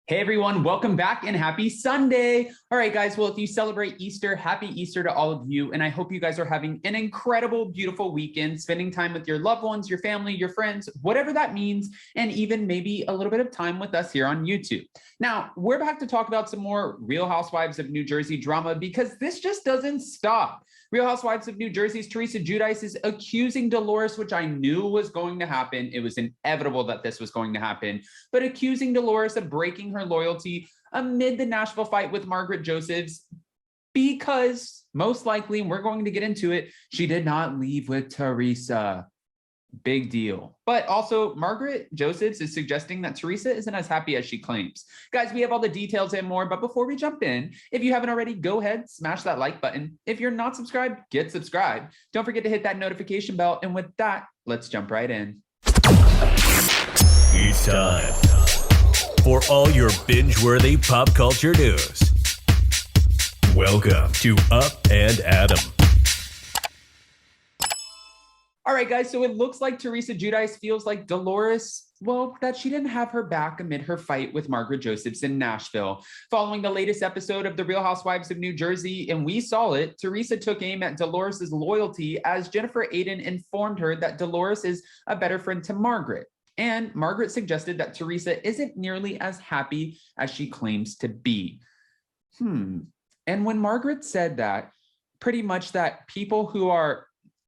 Hey everyone, welcome back and happy Sunday. All right, guys. Well, if you celebrate Easter, happy Easter to all of you. And I hope you guys are having an incredible, beautiful weekend, spending time with your loved ones, your family, your friends, whatever that means, and even maybe a little bit of time with us here on YouTube. Now, we're back to talk about some more Real Housewives of New Jersey drama because this just doesn't stop. Real Housewives of New Jersey's Teresa Giudice is accusing Dolores, which I knew was going to happen. It was inevitable that this was going to happen, but accusing Dolores of breaking her loyalty amid the Nashville fight with Margaret Josephs because most likely, and we're going to get into it, she did not leave with Teresa. Big deal. But also, Margaret Josephs is suggesting that Teresa isn't as happy as she claims. Guys, we have all the details and more, but before we jump in, if you haven't already, go ahead, smash that like button. If you're not subscribed, get subscribed. Don't forget to hit that notification bell. And with that, let's jump right in. It's time for all your binge-worthy pop culture news. Welcome to Up and Adam. All right, guys, so it looks like Teresa Giudice feels like Dolores, well, that she didn't have her back amid her fight with Margaret Josephs in Nashville. Following the latest episode of The Real Housewives of New Jersey, and we saw it, Teresa took aim at Dolores' loyalty as Jennifer Aydin informed her that Dolores is a better friend to Margaret. And Margaret suggested that Teresa isn't nearly as happy as she claims to be. And when Margaret said that, pretty much that people who are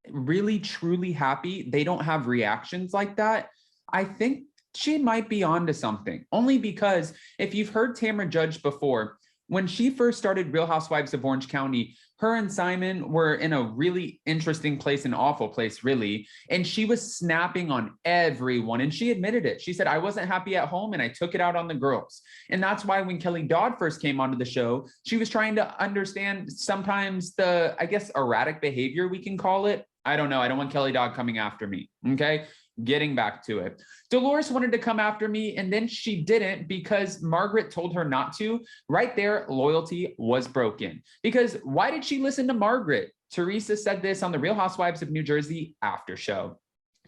really truly happy, they don't have reactions like that, I think she might be onto something. Only because if you've heard Tamra Judge before, when she first started Real Housewives of Orange County, her and Simon were in a really interesting place, an awful place, really. And she was snapping on everyone. And she admitted it. She said, I wasn't happy at home and I took it out on the girls. And that's why when Kelly Dodd first came onto the show, she was trying to understand sometimes the, I guess, erratic behavior, we can call it. I don't know. I don't want Kelly Dodd coming after me. Okay. Getting back to it. Dolores wanted to come after me and then she didn't because Margaret told her not to. Right there, loyalty was broken. Because why did she listen to Margaret? Teresa said this on the Real Housewives of New Jersey after show.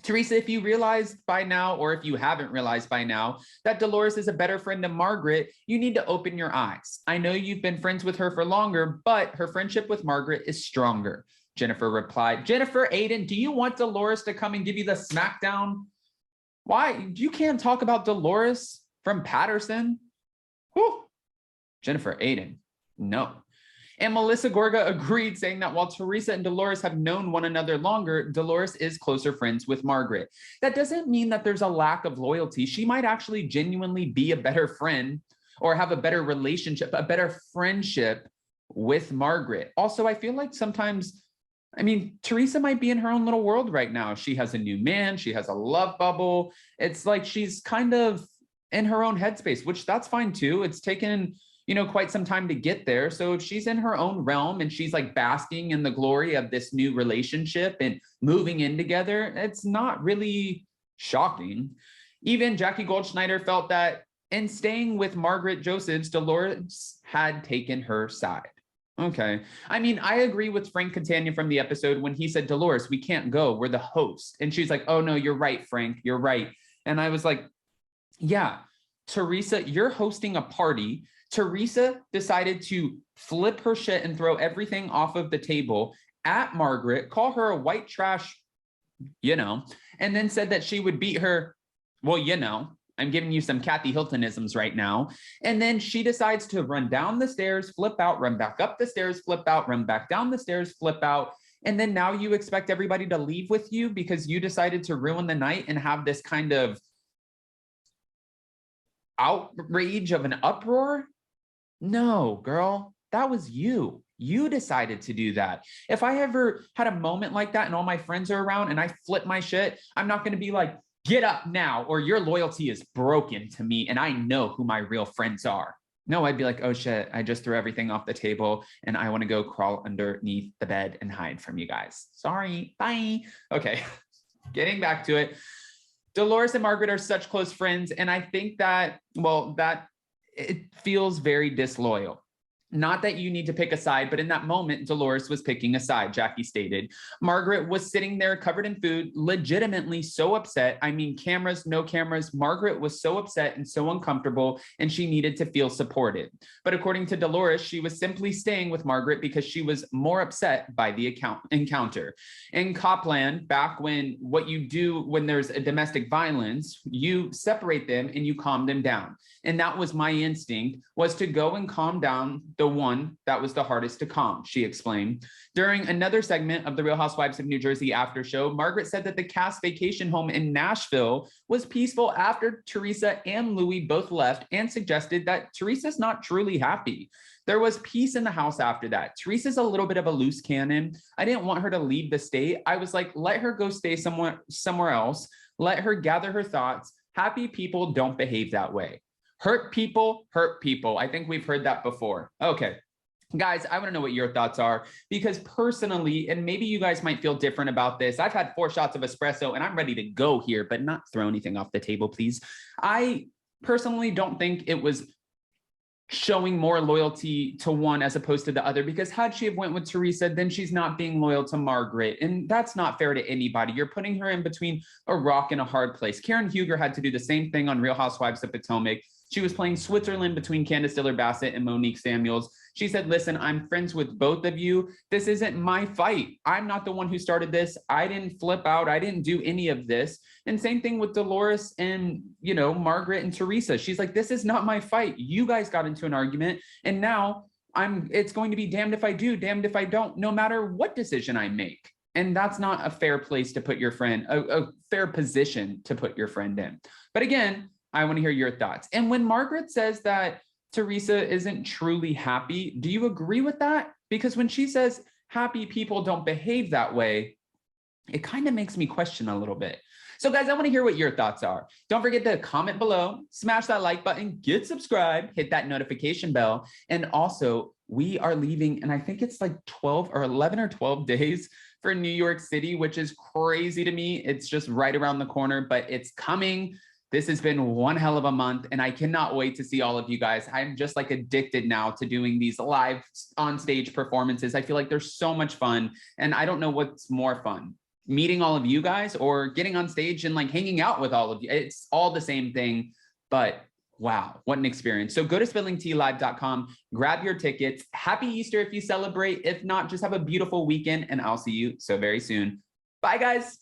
Teresa, if you realized by now, or if you haven't realized by now, that Dolores is a better friend to Margaret, you need to open your eyes. I know you've been friends with her for longer, but her friendship with Margaret is stronger. Jennifer replied, Jennifer Aydin, do you want Dolores to come and give you the Smackdown? Why? You can't talk about Dolores from Patterson. Whew. Jennifer Aydin, no. And Melissa Gorga agreed, saying that while Teresa and Dolores have known one another longer, Dolores is closer friends with Margaret. That doesn't mean that there's a lack of loyalty. She might actually genuinely be a better friend or have a better relationship, a better friendship with Margaret. Also, I feel like sometimes, Teresa might be in her own little world right now. She has a new man. She has a love bubble. It's like she's kind of in her own headspace, which that's fine too. It's taken, quite some time to get there. So if she's in her own realm and she's like basking in the glory of this new relationship and moving in together, it's not really shocking. Even Jackie Goldschneider felt that in staying with Margaret Josephs, Dolores had taken her side. Okay. I agree with Frank Catania from the episode when he said, Dolores, we can't go. We're the host. And she's like, oh, no, you're right, Frank. You're right. And I was like, yeah, Teresa, you're hosting a party. Teresa decided to flip her shit and throw everything off of the table at Margaret, call her a white trash, and then said that she would beat her. Well, I'm giving you some Kathy Hiltonisms right now. And then she decides to run down the stairs, flip out, run back up the stairs, flip out, run back down the stairs, flip out. And then now you expect everybody to leave with you because you decided to ruin the night and have this kind of outrage of an uproar? No, girl, that was you. You decided to do that. If I ever had a moment like that and all my friends are around and I flip my shit, I'm not going to be like, get up now, or your loyalty is broken to me and I know who my real friends are. No, I'd be like, oh shit, I just threw everything off the table and I want to go crawl underneath the bed and hide from you guys. Sorry, bye. Okay, getting back to it. Dolores and Margaret are such close friends. And I think that, that it feels very disloyal. Not that you need to pick a side, but in that moment, Dolores was picking a side, Jackie stated. Margaret was sitting there covered in food, legitimately so upset. I mean, cameras, no cameras. Margaret was so upset and so uncomfortable, and she needed to feel supported. But according to Dolores, she was simply staying with Margaret because she was more upset by the encounter. In Copland, back when what you do when there's a domestic violence, you separate them and you calm them down. And that was my instinct, was to go and calm down the one that was the hardest to calm, she explained. During another segment of the Real Housewives of New Jersey after show, Margaret said that the cast vacation home in Nashville was peaceful after Teresa and Louis both left, and suggested that Teresa's not truly happy. There was peace in the house after that. Teresa's a little bit of a loose cannon. I didn't want her to leave the state. I was like, let her go stay somewhere else. Let her gather her thoughts. Happy people don't behave that way. Hurt people, hurt people. I think we've heard that before. Okay. Guys, I want to know what your thoughts are, because personally, and maybe you guys might feel different about this. I've had 4 shots of espresso and I'm ready to go here, but not throw anything off the table, please. I personally don't think it was showing more loyalty to one as opposed to the other, because had she have went with Teresa, then she's not being loyal to Margaret, and that's not fair to anybody. You're putting her in between a rock and a hard place. Karen Huger had to do the same thing on Real Housewives of Potomac. She was playing Switzerland between Candace Diller Bassett and Monique Samuels. She said, listen, I'm friends with both of you. This isn't my fight. I'm not the one who started this. I didn't flip out. I didn't do any of this. And same thing with Dolores and, Margaret and Teresa. She's like, this is not my fight. You guys got into an argument, and now it's going to be damned if I do, damned if I don't, no matter what decision I make. And that's not a fair place to put your friend, a fair position to put your friend in. But again, I want to hear your thoughts. And when Margaret says that Teresa isn't truly happy, do you agree with that? Because when she says happy people don't behave that way, it kind of makes me question a little bit. So guys, I want to hear what your thoughts are. Don't forget to comment below, smash that like button, get subscribed, hit that notification bell. And also, we are leaving, and I think it's like 11 or 12 days for New York City, which is crazy to me. It's just right around the corner, but it's coming. This has been one hell of a month, and I cannot wait to see all of you guys. I'm just like addicted now to doing these live on stage performances. I feel like they're so much fun, and I don't know what's more fun, meeting all of you guys or getting on stage and like hanging out with all of you. It's all the same thing, but wow, what an experience. So go to spillingtealive.com, grab your tickets. Happy Easter if you celebrate. If not, just have a beautiful weekend, and I'll see you so very soon. Bye, guys.